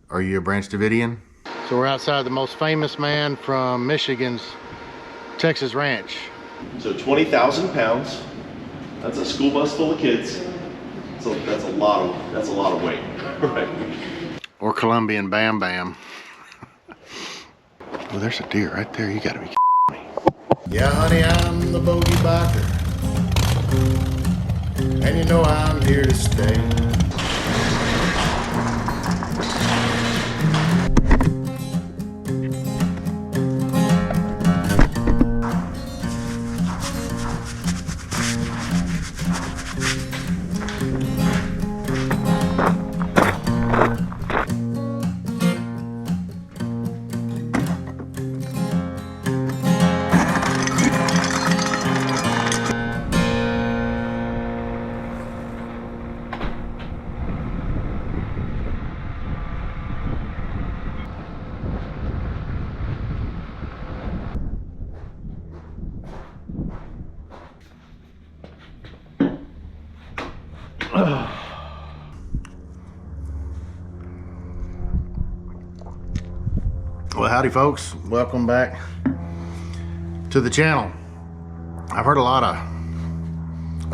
Are you a Branch Davidian? So we're outside the most famous man from Michigan's Texas Ranch. So 20,000 pounds. That's a school bus full of kids. So that's a lot of weight, right? Or Colombian Bam Bam. Well, there's a deer right there. You gotta be kidding me. Yeah, honey, I'm the bogey barker. And you know I'm here to stay. Well, howdy folks, welcome back to the channel. I've heard a lot of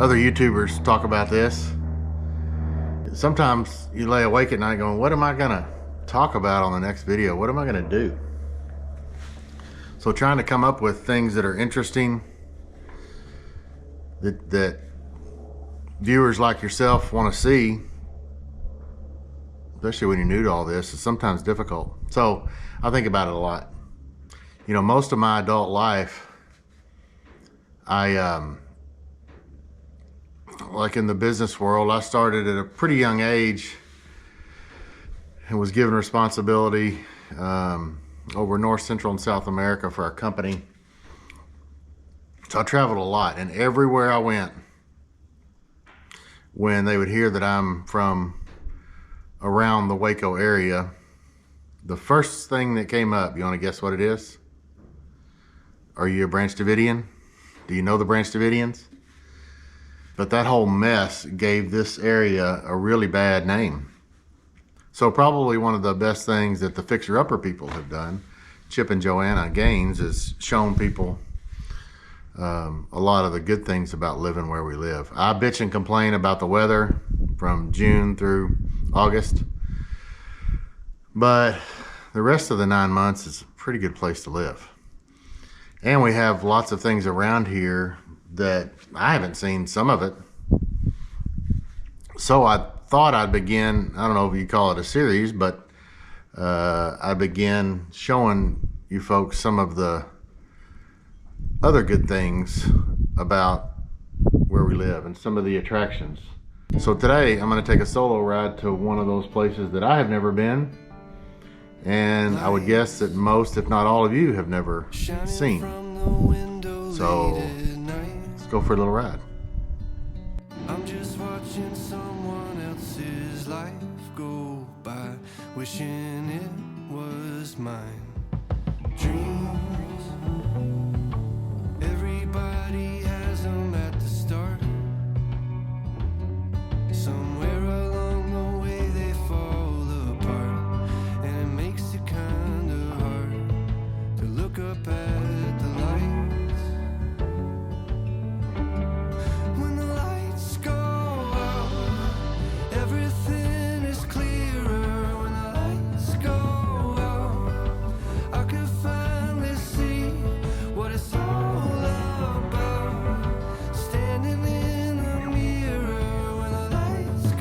other YouTubers talk about this. Sometimes you lay awake at night going, what am I gonna talk about on the next video? What am I gonna do? So trying to come up with things that are interesting, that viewers like yourself want to see, especially when you're new to all this, is sometimes difficult. So I think about it a lot. You know, most of my adult life, like in the business world, I started at a pretty young age and was given responsibility over North, Central, and South America for our company. So I traveled a lot, and everywhere I went, when they would hear that I'm from around the Waco area, the first thing that came up, you want to guess what it is? Are you a Branch Davidian? Do you know the Branch Davidians? But that whole mess gave this area a really bad name. So probably one of the best things that the fixer-upper people have done, Chip and Joanna Gaines, is shown people a lot of the good things about living where we live. I bitch and complain about the weather from June through August, but the rest of the 9 months is a pretty good place to live. And we have lots of things around here that I haven't seen some of it. So I thought I'd begin, I don't know if you call it a series, but I began showing you folks some of the other good things about where we live and some of the attractions. So today I'm going to take a solo ride to one of those places that I have never been, and I would guess that most, if not all of you, have never seen. So let's go for a little ride. I'm just watching someone else's life go by, wishing it was mine. Dreams, everybody has them at the start. Somewhere along the way they fall apart, and it makes it kind of hard to look up at the lights. When the lights go out, everything is clearer. When the lights go out, I can finally see what it's all about. Standing in the mirror when the lights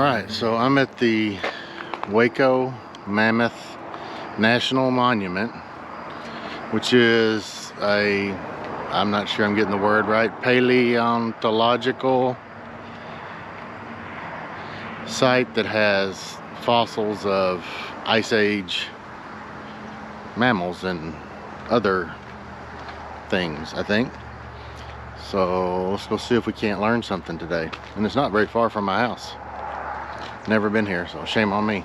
Alright, so I'm at the Waco Mammoth National Monument, which is a, I'm not sure I'm getting the word right, paleontological site that has fossils of Ice Age mammals and other things, I think. So let's go see if we can't learn something today. And it's not very far from my house. Never been here, so shame on me.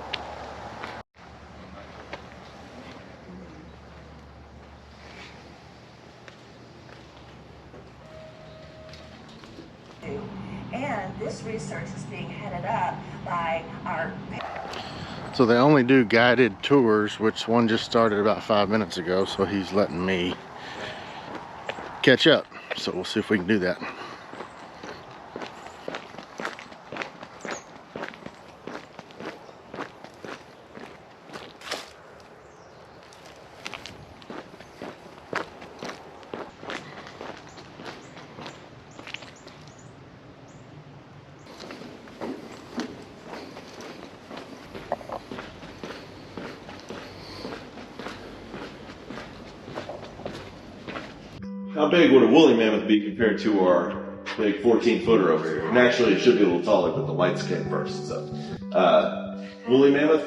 And this research is being headed up by our... So they only do guided tours, which one just started about 5 minutes ago, so he's letting me catch up. So we'll see if we can do that. How big would a woolly mammoth be compared to our big 14-footer over here? And actually, it should be a little taller, but the lights came first. So, woolly mammoth,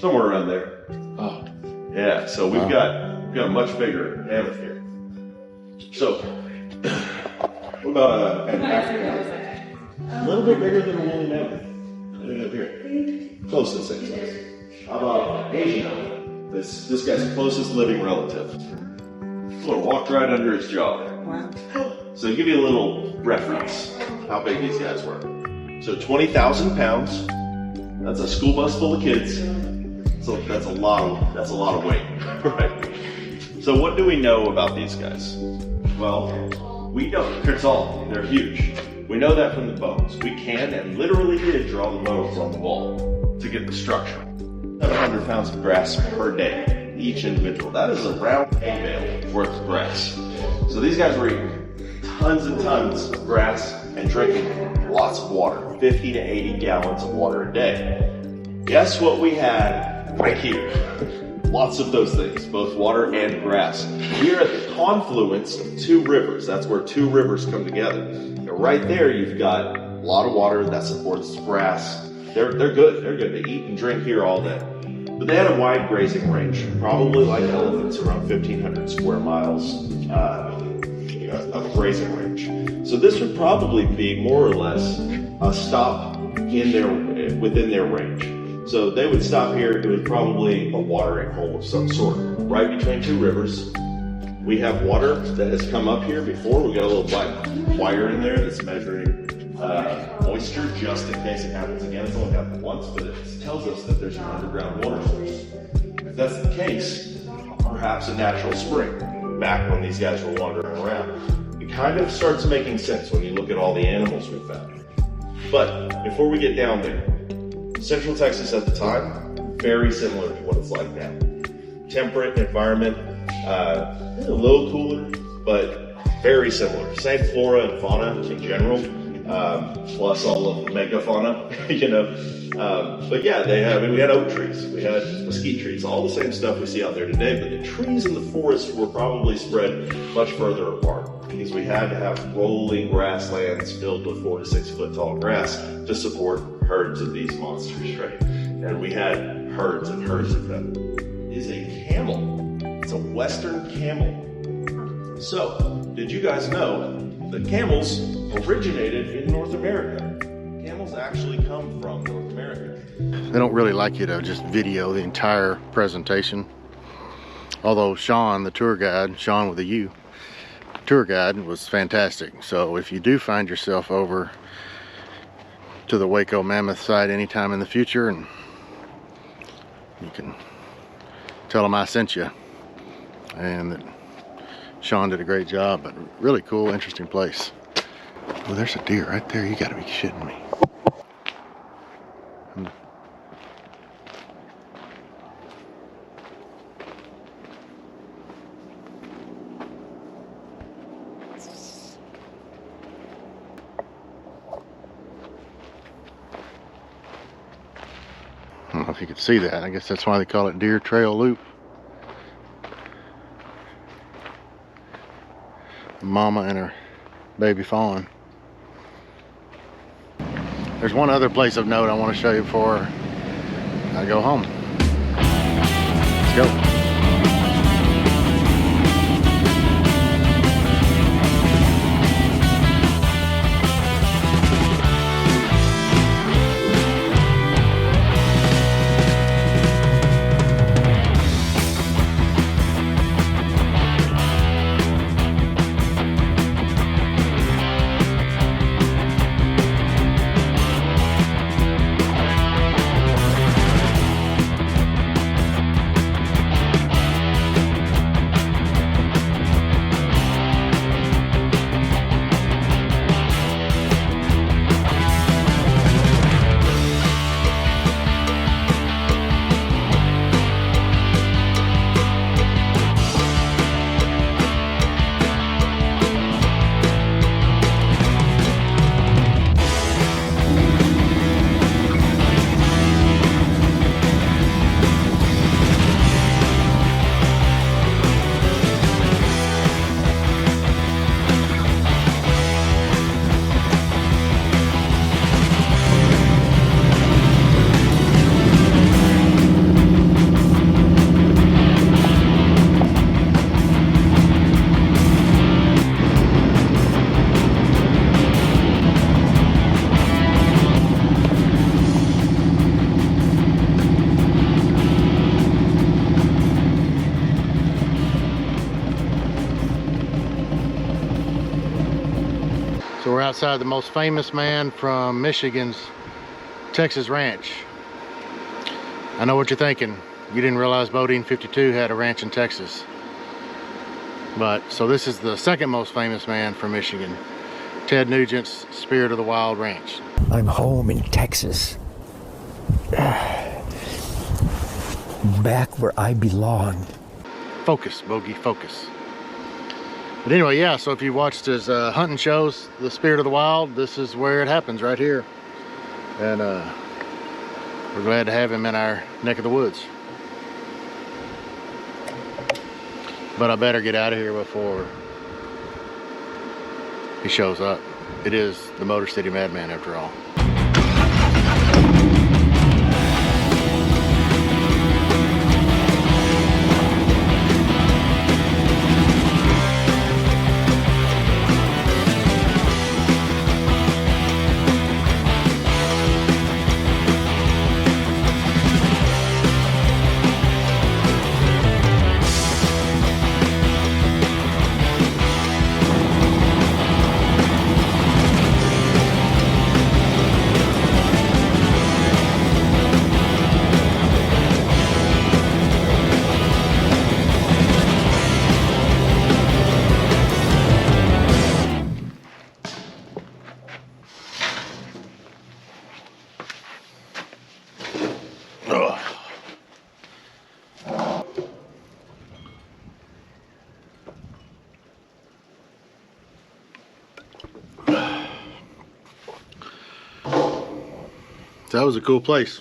somewhere around there. Oh, yeah. So we've got a much bigger mammoth here. So, what about an African elephant? A little bit bigger than a woolly mammoth. Look up here, close to the same size. How about an Asian elephant? This guy's closest living relative. Sort of walked right under his jaw. Wow. So to give you a little reference, how big these guys were. So 20,000 pounds. That's a school bus full of kids. So that's a lot of weight, right? So what do we know about these guys? Well, we don't. They're tall. They're huge. We know that from the bones. We can and literally did draw the bones on the wall to get the structure. 700 pounds of grass per day. Each individual. That is a round hay bale worth of grass. So these guys were eating tons and tons of grass and drinking lots of water, 50 to 80 gallons of water a day. Guess what we had right here? Lots of those things, both water and grass. We are at the confluence of two rivers. That's where two rivers come together. And right there, you've got a lot of water that supports grass. They're good. They're good. They eat and drink here all day. But they had a wide grazing range, probably like elephants, around 1,500 square miles of grazing range. So this would probably be more or less a stop within their range. So they would stop here. It was probably a watering hole of some sort, right between two rivers. We have water that has come up here before. We got a little black wire in there that's measuring moisture just in case it happens again. It's only happened once, but it tells us that there's an underground water source. If that's the case, perhaps a natural spring back when these guys were wandering around. It kind of starts making sense when you look at all the animals we found. But before we get down there, Central Texas at the time, very similar to what it's like now. Temperate environment, a little cooler, but very similar. Same flora and fauna in general. Plus all of the megafauna, but yeah, we had oak trees, we had mesquite trees, all the same stuff we see out there today, but the trees in the forest were probably spread much further apart because we had to have rolling grasslands filled with 4 to 6 foot tall grass to support herds of these monsters, right? And we had herds and herds of them. It is a camel. It's a western camel. So, did you guys know that camels originated in North America? Camels actually come from North America. They don't really like you to just video the entire presentation. Although Sean, the tour guide, Sean with a U, tour guide was fantastic. So if you do find yourself over to the Waco Mammoth site anytime in the future, and you can tell them I sent you, and that Sean did a great job. But really cool, interesting place. Oh, there's a deer right there. You gotta be shitting me. if you could see that. I guess that's why they call it Deer Trail Loop. Mama and her baby fawn. There's one other place of note I want to show you before I go home. Let's go. So we're outside the most famous man from Michigan's Texas ranch. I know what you're thinking. You didn't realize Bodine 52 had a ranch in Texas. But, so this is the second most famous man from Michigan. Ted Nugent's Spirit of the Wild Ranch. I'm home in Texas. Back where I belong. Focus, Bogey, focus. But anyway, yeah, so if you watched his hunting shows, The Spirit of the Wild, this is where it happens, right here. And we're glad to have him in our neck of the woods. But I better get out of here before he shows up. It is the Motor City Madman after all. That was a cool place.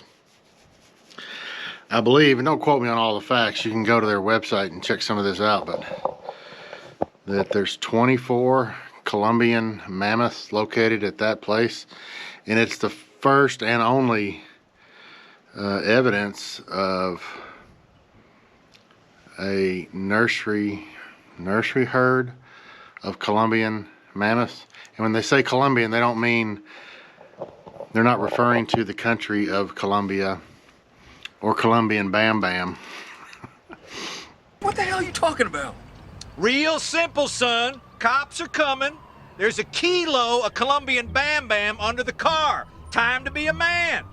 I believe, and don't quote me on all the facts, you can go to their website and check some of this out, but that there's 24 Columbian mammoths located at that place, and it's the first and only evidence of a nursery herd of Columbian mammoths. And when they say Columbian, they don't mean, they're not referring to the country of Colombia or Colombian Bam Bam. What the hell are you talking about? Real simple, son. Cops are coming. There's a kilo of Colombian Bam Bam under the car. Time to be a man.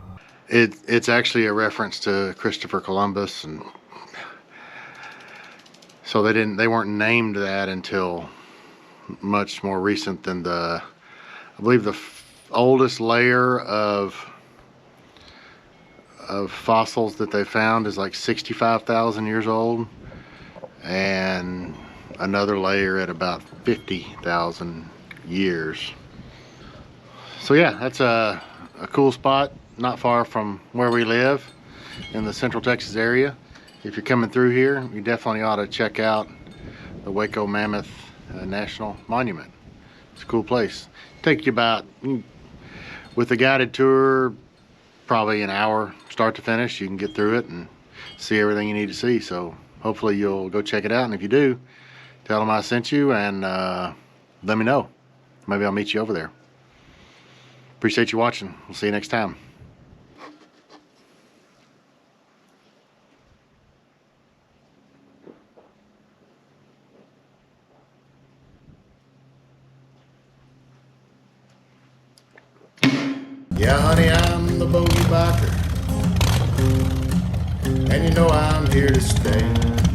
It's actually a reference to Christopher Columbus, and so they weren't named that until much more recent than I believe the oldest layer of fossils that they found is like 65,000 years old, and another layer at about 50,000 years. So yeah, that's a cool spot, not far from where we live. in the Central Texas area. If you're coming through here, you definitely ought to check out the Waco Mammoth National Monument. It's a cool place. Take you about, with a guided tour, probably an hour start to finish. You can get through it and see everything you need to see. So hopefully you'll go check it out. And if you do, tell them I sent you and let me know. Maybe I'll meet you over there. Appreciate you watching. We'll see you next time. Yeah, honey, I'm the bogey biker, and you know I'm here to stay.